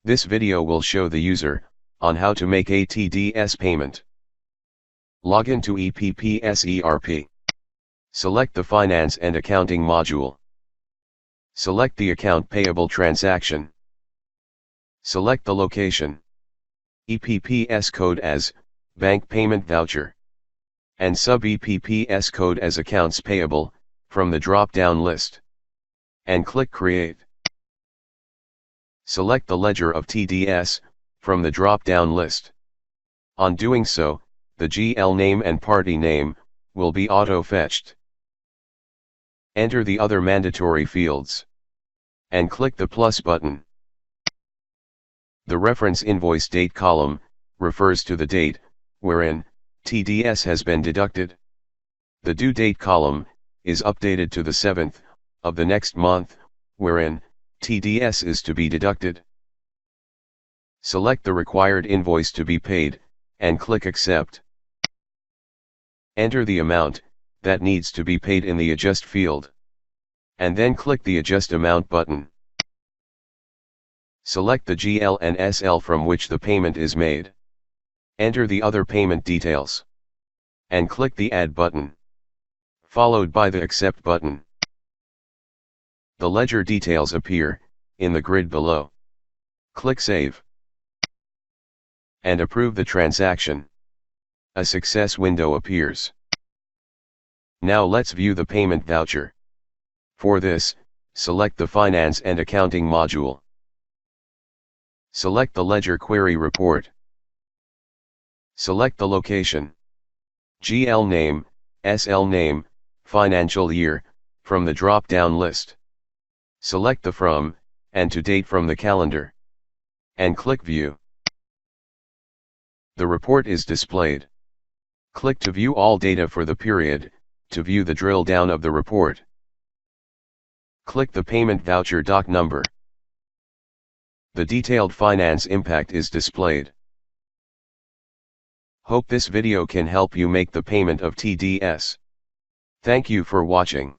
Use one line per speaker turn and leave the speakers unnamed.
This video will show the user on how to make a TDS payment. Log in to EPPS ERP. Select the Finance and Accounting module. Select the account payable transaction. Select the location. EPPS code as Bank Payment Voucher. And sub-EPPS code as Accounts Payable from the drop-down list. And click Create. Select the ledger of TDS from the drop-down list. On doing so, the GL name and party name will be auto-fetched. Enter the other mandatory fields. And click the plus button. The reference invoice date column refers to the date wherein TDS has been deducted. The due date column is updated to the 7th of the next month wherein TDS is to be deducted. Select the required invoice to be paid, and click Accept. Enter the amount that needs to be paid in the Adjust field. And then click the Adjust Amount button. Select the GL and SL from which the payment is made. Enter the other payment details. And click the Add button. Followed by the Accept button. The ledger details appear in the grid below. Click Save. And approve the transaction. A success window appears. Now let's view the payment voucher. For this, select the Finance and Accounting module. Select the Ledger Query Report. Select the location. GL name, SL name, financial year, from the drop-down list. Select the From and To Date from the calendar. And click View. The report is displayed. Click to view all data for the period, to view the drill down of the report. Click the payment voucher doc number. The detailed finance impact is displayed. Hope this video can help you make the payment of TDS. Thank you for watching.